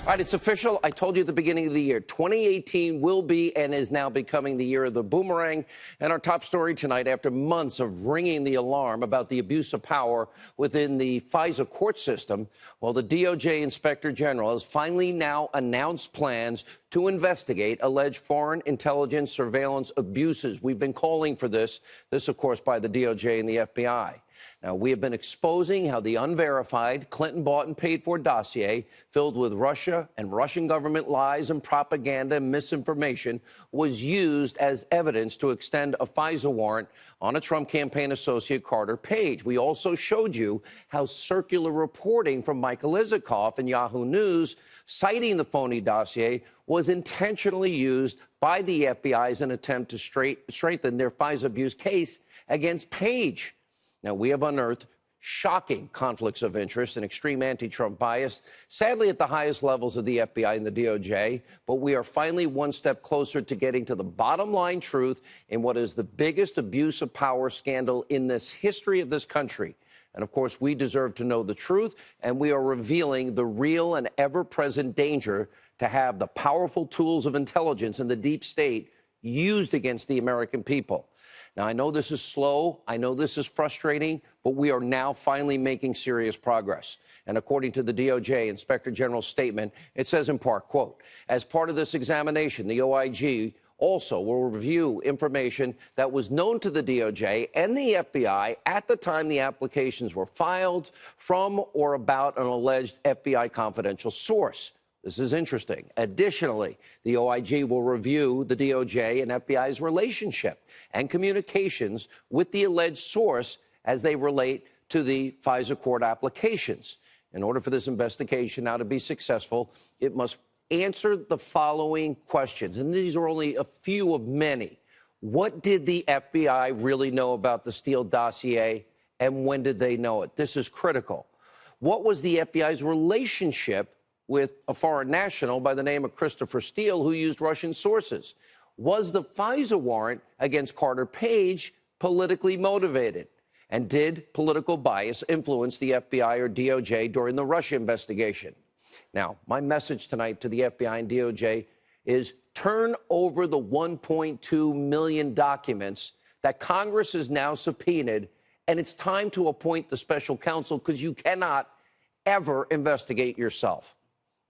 All right, it's official. I told you at the beginning of the year, 2018 will be and is now becoming the year of the boomerang. And our top story tonight, after months of ringing the alarm about the abuse of power within the FISA court system, well, the DOJ Inspector General has finally now announced plans to investigate alleged foreign intelligence surveillance abuses. We've been calling for this, of course, by the DOJ and the FBI. Now, we have been exposing how the unverified Clinton bought and paid for dossier filled with Russia and Russian government lies and propaganda and misinformation was used as evidence to extend a FISA warrant on a Trump campaign associate, Carter Page. We also showed you how circular reporting from Michael Isikoff and Yahoo News citing the phony dossier was intentionally used by the FBI as an attempt to strengthen their FISA abuse case against Page. Now, we have unearthed shocking conflicts of interest and extreme anti-Trump bias, sadly at the highest levels of the FBI and the DOJ, but we are finally one step closer to getting to the bottom line truth in what is the biggest abuse of power scandal in this history of this country. And, of course, we deserve to know the truth, and we are revealing the real and ever-present danger to have the powerful tools of intelligence in the deep state used against the American people. Now, I know this is slow, I know this is frustrating, but we are now finally making serious progress. And according to the DOJ Inspector General's statement, it says in part, quote, as part of this examination, the OIG also will review information that was known to the DOJ and the FBI at the time the applications were filed from or about an alleged FBI confidential source. This is interesting. Additionally, the OIG will review the DOJ and FBI's relationship and communications with the alleged source as they relate to the FISA court applications. In order for this investigation now to be successful, it must answer the following questions, and these are only a few of many. What did the FBI really know about the Steele dossier, and when did they know it? This is critical. What was the FBI's relationship with a foreign national by the name of Christopher Steele who used Russian sources? Was the FISA warrant against Carter Page politically motivated? And did political bias influence the FBI or DOJ during the Russia investigation? Now, my message tonight to the FBI and DOJ is turn over the 1.2 million documents that Congress has now subpoenaed, and it's time to appoint the special counsel because you cannot ever investigate yourself.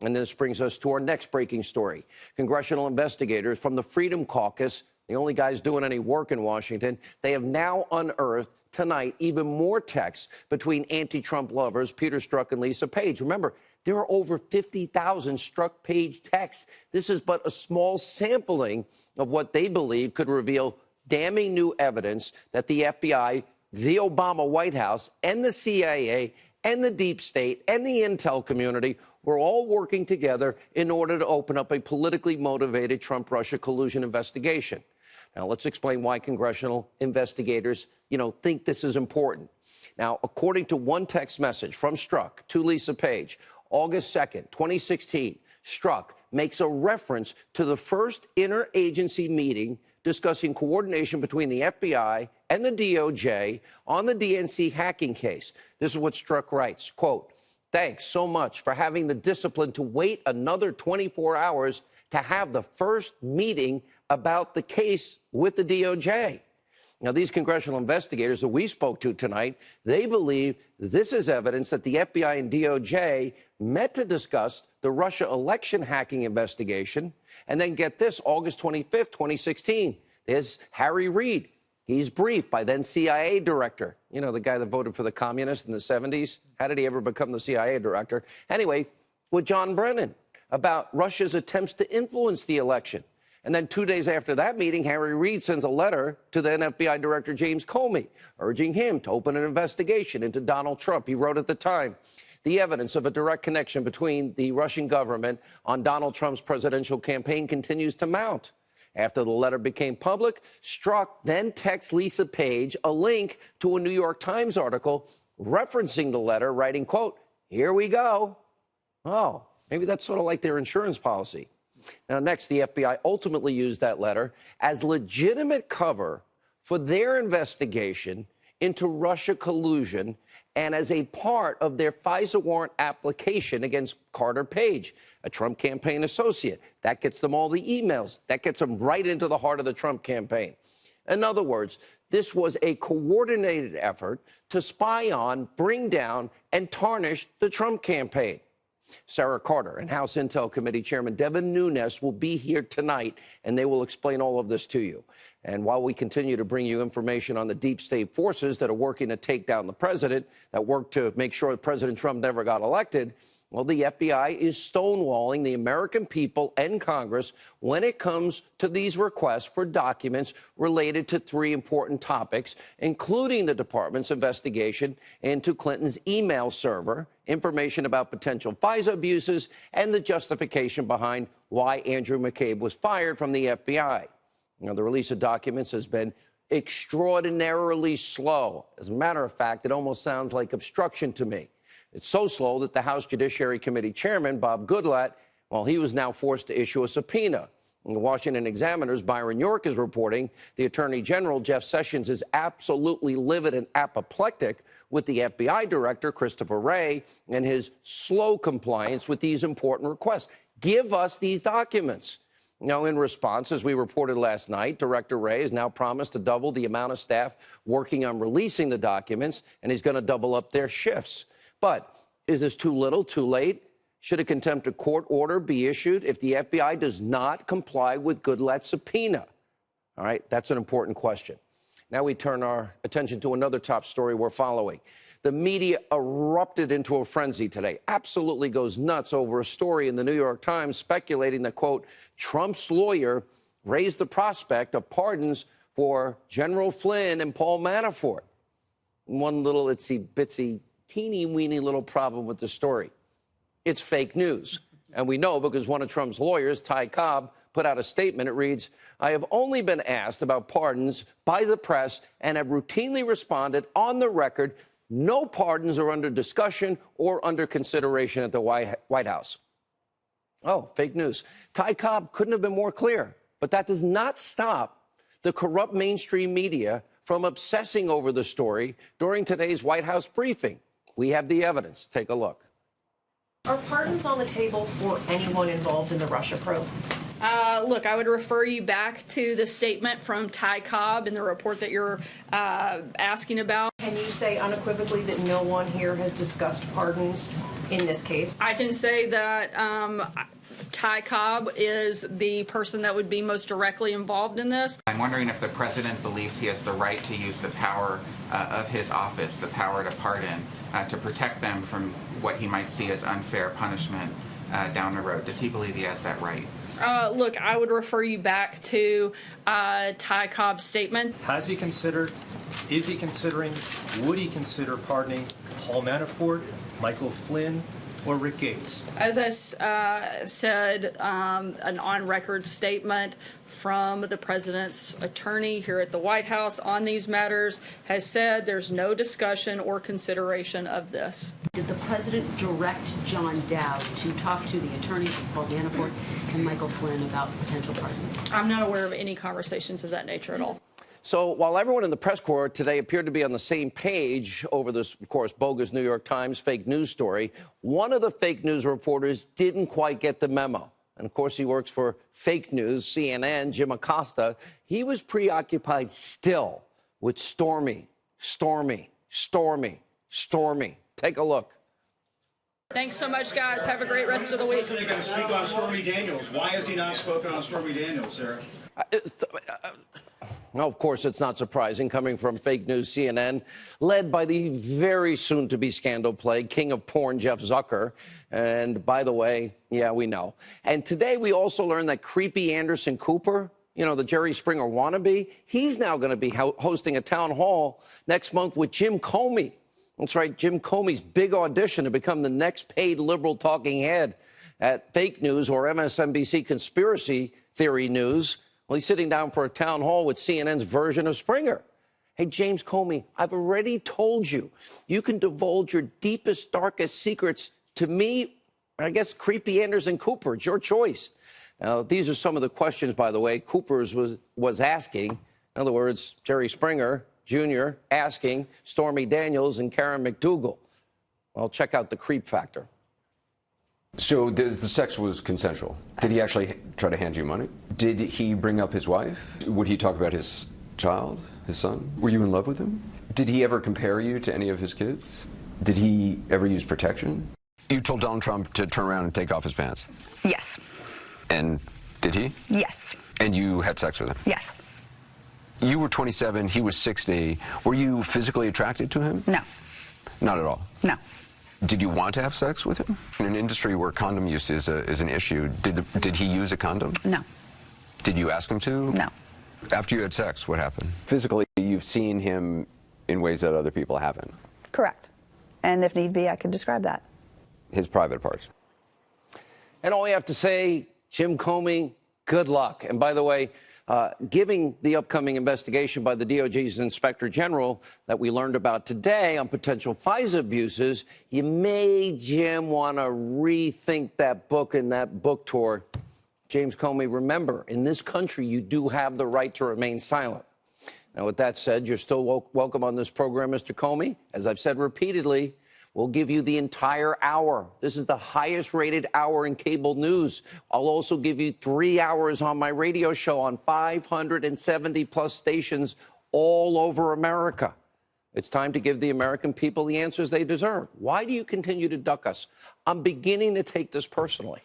And this brings us to our next breaking story. Congressional investigators from the Freedom Caucus, the only guys doing any work in Washington, they have now unearthed tonight even more texts between anti-Trump lovers Peter Strzok and Lisa Page. Remember, there are over 50,000 Strzok-Page texts. This is but a small sampling of what they believe could reveal damning new evidence that the FBI, the Obama White House, and the CIA, and the deep state, and the intel community were all working together in order to open up a politically motivated Trump-Russia collusion investigation. Now, let's explain why congressional investigators, think this is important. Now, according to one text message from Strzok to Lisa Page, August 2nd, 2016, Strzok makes a reference to the first interagency meeting discussing coordination between the FBI and the DOJ on the DNC hacking case. This is what Strzok writes, quote, thanks so much for having the discipline to wait another 24 hours to have the first meeting about the case with the DOJ. Now, these congressional investigators that we spoke to tonight, they believe this is evidence that the FBI and DOJ met to discuss the Russia election hacking investigation. And then get this, August 25th, 2016, there's Harry Reid. He's briefed by then CIA director, the guy that voted for the communists in the 70s. How did he ever become the CIA director? Anyway, with John Brennan about Russia's attempts to influence the election. And then 2 days after that meeting, Harry Reid sends a letter to then FBI Director James Comey, urging him to open an investigation into Donald Trump. He wrote at the time, the evidence of a direct connection between the Russian government on Donald Trump's presidential campaign continues to mount. After the letter became public, Strzok then texts Lisa Page a link to a New York Times article referencing the letter, writing, quote, here we go. Oh, maybe that's sort of like their insurance policy. Now, next, the FBI ultimately used that letter as legitimate cover for their investigation into Russia collusion and as a part of their FISA warrant application against Carter Page, a Trump campaign associate. That gets them all the emails. That gets them right into the heart of the Trump campaign. In other words, this was a coordinated effort to spy on, bring down, and tarnish the Trump campaign. Sarah Carter and House Intel Committee Chairman Devin Nunes will be here tonight, and they will explain all of this to you. And while we continue to bring you information on the deep state forces that are working to take down the president, that work to make sure that President Trump never got elected, well, the FBI is stonewalling the American people and Congress when it comes to these requests for documents related to three important topics, including the department's investigation into Clinton's email server, information about potential FISA abuses, and the justification behind why Andrew McCabe was fired from the FBI. Now, the release of documents has been extraordinarily slow. As a matter of fact, it almost sounds like obstruction to me. It's so slow that the House Judiciary Committee Chairman, Bob Goodlatte, well, he was now forced to issue a subpoena. And the Washington Examiner's Byron York is reporting the Attorney General, Jeff Sessions, is absolutely livid and apoplectic with the FBI Director, Christopher Wray, and his slow compliance with these important requests. Give us these documents. Now, in response, as we reported last night, Director Wray has now promised to double the amount of staff working on releasing the documents, and he's going to double up their shifts. But is this too little, too late? Should a contempt of court order be issued if the FBI does not comply with Goodlatte's subpoena? All right, that's an important question. Now we turn our attention to another top story we're following. The media erupted into a frenzy today, absolutely goes nuts over a story in the New York Times speculating that, quote, Trump's lawyer raised the prospect of pardons for General Flynn and Paul Manafort. One little itsy-bitsy teeny-weeny little problem with the story. It's fake news. And we know because one of Trump's lawyers, Ty Cobb, put out a statement. It reads, I have only been asked about pardons by the press and have routinely responded on the record. No pardons are under discussion or under consideration at the White House. Oh, fake news. Ty Cobb couldn't have been more clear. But that does not stop the corrupt mainstream media from obsessing over the story during today's White House briefing. We have the evidence. Take a look. Are pardons on the table for anyone involved in the Russia probe? Look, I would refer you back to the statement from Ty Cobb in the report that you're asking about. Can you say unequivocally that no one here has discussed pardons in this case? I can say that Ty Cobb is the person that would be most directly involved in this. I'm wondering if the president believes he has the right to use the power of his office, the power to pardon, to protect them from what he might see as unfair punishment down the road. Does he believe he has that right? Look, I would refer you back to Ty Cobb's statement. Has he considered, is he considering, would he consider pardoning Paul Manafort, Michael Flynn, or Rick Gates? As I said, an on-record statement from the president's attorney here at the White House on these matters has said there's no discussion or consideration of this. Did the president direct John Dowd to talk to the attorneys of Paul Manafort and Michael Flynn about potential pardons? I'm not aware of any conversations of that nature at all. So while everyone in the press corps today appeared to be on the same page over this, of course, bogus New York Times fake news story, one of the fake news reporters didn't quite get the memo. And, of course, he works for fake news, CNN, Jim Acosta. He was preoccupied still with Stormy. Take a look. Thanks so much, guys. Have a great rest of the week. The president going to speak on Stormy Daniels. Why has he not spoken on Stormy Daniels, Sarah? No, of course, it's not surprising, coming from fake news CNN, led by the very soon-to-be scandal-plagued king of porn, Jeff Zucker. And by the way, yeah, we know. And today we also learned that creepy Anderson Cooper, you know, the Jerry Springer wannabe, he's now going to be hosting a town hall next month with Jim Comey. That's right, Jim Comey's big audition to become the next paid liberal talking head at fake news or MSNBC conspiracy theory news. Well, he's sitting down for a town hall with CNN's version of Springer. Hey, James Comey, I've already told you, you can divulge your deepest, darkest secrets to me, I guess, creepy Anderson Cooper. It's your choice. Now, these are some of the questions, by the way, Cooper's was asking. In other words, Jerry Springer, Jr. asking Stormy Daniels and Karen McDougal. Well, check out the creep factor. So the sex was consensual. Did he actually try to hand you money? Did he bring up his wife? Would he talk about his child, his son? Were you in love with him? Did he ever compare you to any of his kids? Did he ever use protection? You told Donald Trump to turn around and take off his pants? Yes. And did he? Yes. And you had sex with him? Yes. You were 27, he was 60. Were you physically attracted to him? No. Not at all? No. Did you want to have sex with him? In an industry where condom use is an issue, did he use a condom? No. Did you ask him to? No. After you had sex, what happened? Physically, you've seen him in ways that other people haven't. Correct. And if need be, I could describe that. His private parts. And all we have to say, Jim Comey, good luck. And by the way, giving the upcoming investigation by the DOJ's Inspector General that we learned about today on potential FISA abuses, you may, Jim, want to rethink that book and that book tour. James Comey, remember, in this country, you do have the right to remain silent. Now, with that said, you're still welcome on this program, Mr. Comey. As I've said repeatedly, we'll give you the entire hour. This is the highest rated hour in cable news. I'll also give you 3 hours on my radio show on 570 plus stations all over America. It's time to give the American people the answers they deserve. Why do you continue to duck us? I'm beginning to take this personally.